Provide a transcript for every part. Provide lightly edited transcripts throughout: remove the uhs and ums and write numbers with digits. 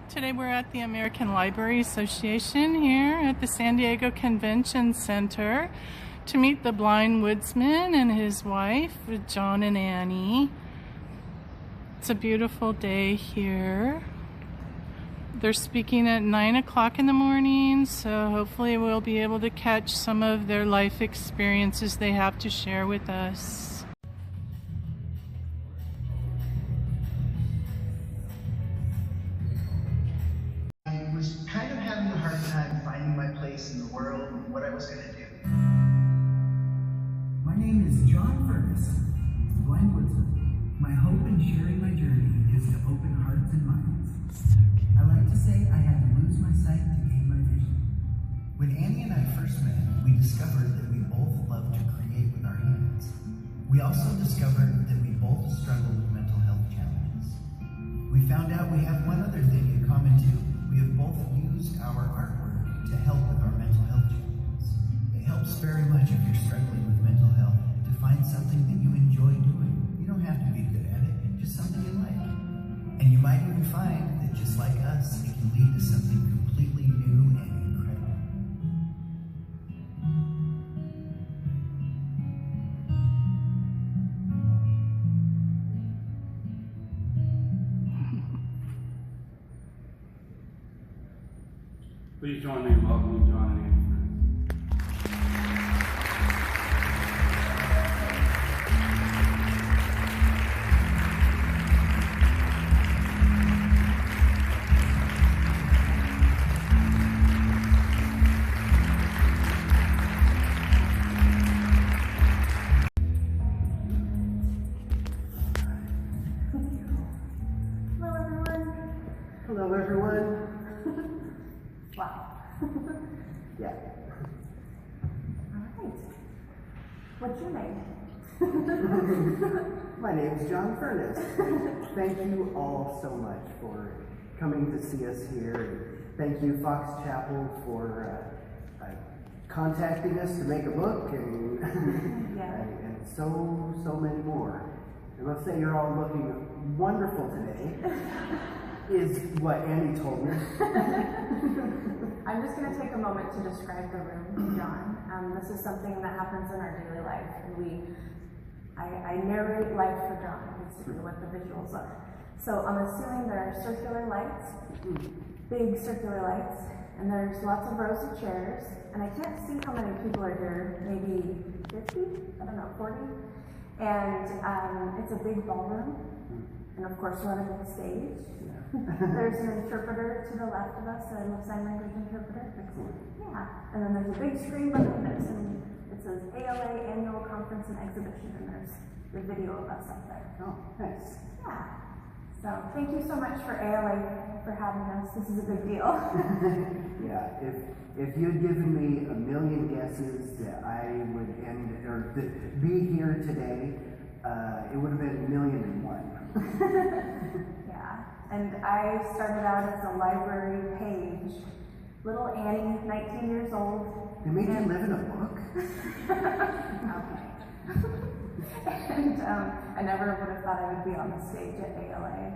Today we're at the American Library Association here at the San Diego Convention Center to meet the Blind Woodsman and his wife, John and Annie. It's a beautiful day here. They're speaking at 9 o'clock in the morning, so hopefully we'll be able to catch some of their life experiences they have to share with us. I was kind of having a hard time finding my place in the world and what I was going to do. My name is Johnfurniss, Blind Woodsman. My hope in sharing my journey is to open hearts and minds. I like to say I had to lose my sight to gain my vision. When Annie and I first met, we discovered that we both love to create with our hands. We also discovered that we both struggle with mental health challenges. We found out we have one other thing in common too. We have both used our artwork to help with our mental health challenges. It helps very much if you're struggling with mental health to find something that you enjoy doing. You don't have to be good at it, just something you like. And you might even find that just like us, it can lead to something completely new and incredible. Please join me in welcoming John and Anni. Hello, everyone. Wow. Yeah. All right. What's your name? My name is Johnfurniss. Thank you all so much for coming to see us here. And thank you, Fox Chapel, for contacting us to make a book and, and so many more. I must say you're all looking wonderful today, is what Annie told me. I'm just going to take a moment to describe the room, John. This is something that happens in our daily life. And I narrate life for John, basically what the visuals are. So on the ceiling there are circular lights, big circular lights, and there's lots of rows of chairs. And I can't see how many people are here, maybe 50? I don't know, 40? And it's a big ballroom. And of course we're on a big stage. There's an interpreter to the left of us, a sign language interpreter. Excellent. Yeah. And then there's a big screen behind us, and it says ALA Annual Conference and Exhibition, and there's the video of us up there. Oh, nice. Yeah. So thank you so much for ALA for having us. This is a big deal. Yeah, if you'd given me 1,000,000 guesses that I would be here today, it would have been 1,000,001. Yeah. And I started out as a library page. Little Annie, 19 years old. They made you live in a book? And I never would have thought I would be on the stage at ALA.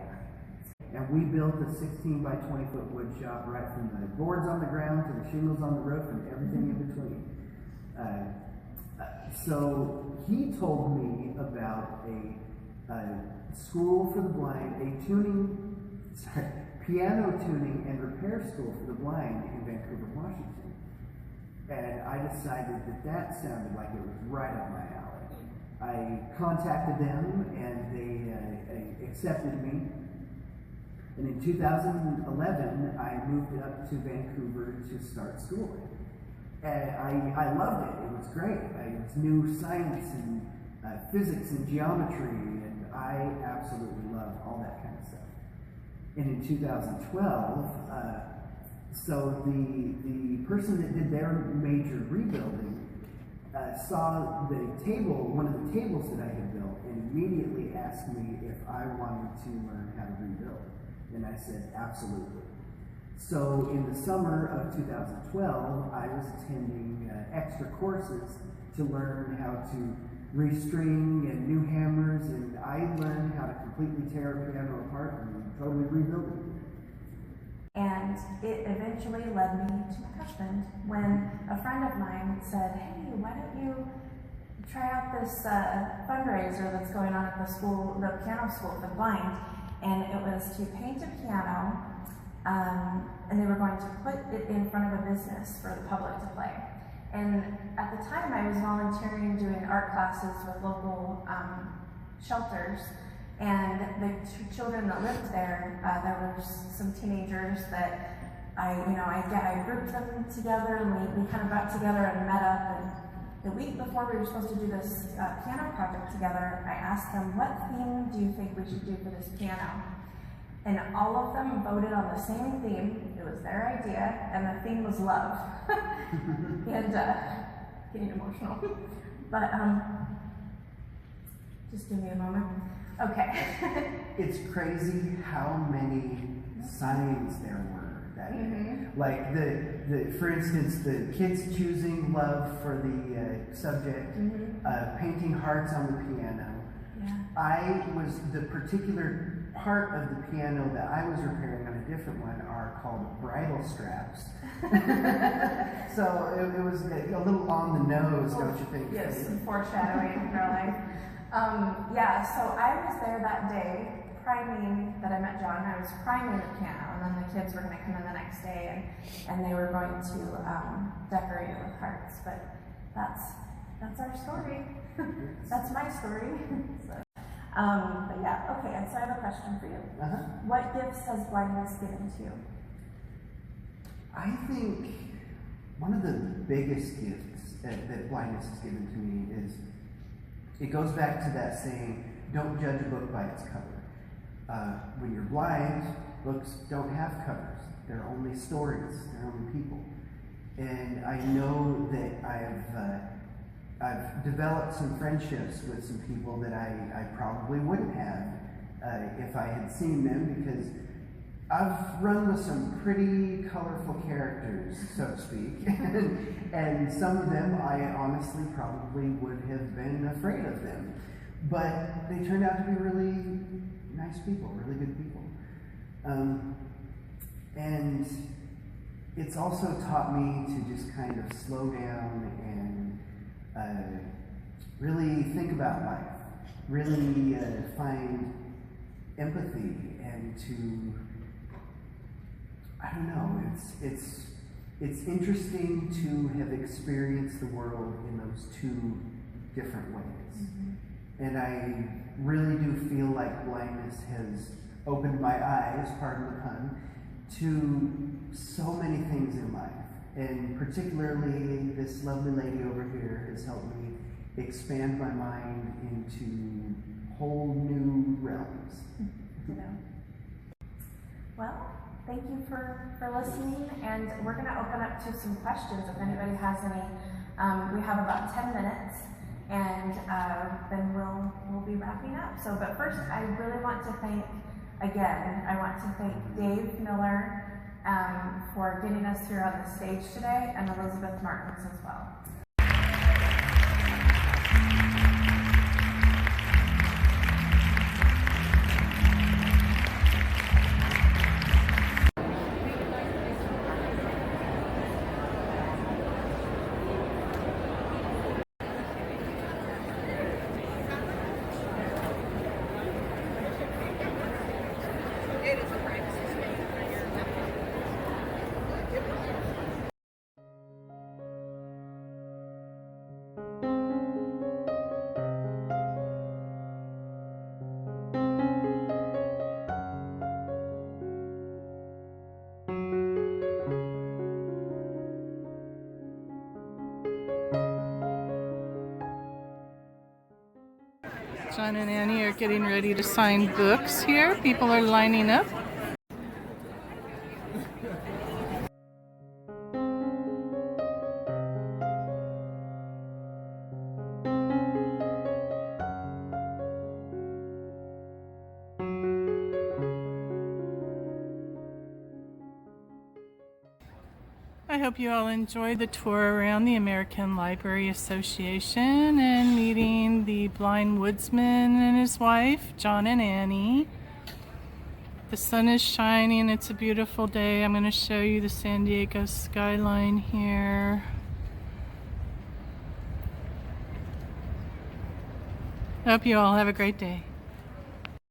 And we built a 16 by 20 foot wood shop right from the boards on the ground to the shingles on the roof and everything in between. So he told me about a school for the blind, piano tuning and repair school for the blind in Vancouver, Washington. And I decided that sounded like it was right up my alley. I contacted them and they accepted me. And in 2011, I moved up to Vancouver to start schooling. And I loved it. It was great. It was new science and physics and geometry, and I absolutely love all that kind of stuff. And in 2012, so the person that did their major rebuilding saw the table, one of the tables that I had built, and immediately asked me if I wanted to learn how to rebuild. And I said, absolutely. So in the summer of 2012, I was attending extra courses to learn how to restring and new hammers, and I learned how to completely tear a piano apart and totally rebuild it. it eventually led me to my husband when a friend of mine said, hey, why don't you try out this fundraiser that's going on at the school, the piano school for the blind. And it was to paint a piano, and they were going to put it in front of a business for the public to play. And at the time I was volunteering doing art classes with local shelters, and the children that lived there, there were some teenagers that I grouped them together, and we kind of got together and met up. And the week before we were supposed to do this piano project together, I asked them, what theme do you think we should do for this piano? And all of them voted on the same theme. It was their idea, and the theme was love. And getting emotional. But just give me a moment. Okay. It's crazy how many signs there were that day. Like for instance, the kids choosing love for the subject, painting hearts on the piano. The particular part of the piano that I was repairing on a different one are called bridle straps. So it was a little on the nose, don't you think? Yes, some foreshadowing, really. So I was there that day priming, that I met John. I was priming the piano, and then the kids were going to come in the next day, and they were going to decorate it with hearts. But that's our story. That's my story. But yeah, okay, so I have a question for you. What gifts has blindness given to you? I think one of the biggest gifts that blindness has given to me is, it goes back to that saying, don't judge a book by its cover. When you're blind, books don't have covers. They're only stories, they're only people. And I know that I've developed some friendships with some people that I probably wouldn't have if I had seen them, because I've run with some pretty colorful characters, so to speak, and some of them I honestly probably would have been afraid of them, but they turned out to be really nice people, really good people. And it's also taught me to just kind of slow down and really think about life, really find empathy, and to, I don't know, it's interesting to have experienced the world in those two different ways. And I really do feel like blindness has opened my eyes, pardon the pun, to so many things in life. And particularly this lovely lady over here has helped me expand my mind into whole new realms. Well, thank you for listening, and we're going to open up to some questions if anybody has any. We have about 10 minutes, and then we'll be wrapping up. But first, I really want to thank Dave Miller for getting us here on the stage today, and Elizabeth Martins as well. John and Annie are getting ready to sign books here. People are lining up. I hope you all enjoyed the tour around the American Library Association and meeting the Blind Woodsman and his wife, John and Annie. The sun is shining. It's a beautiful day. I'm going to show you the San Diego skyline here. I hope you all have a great day.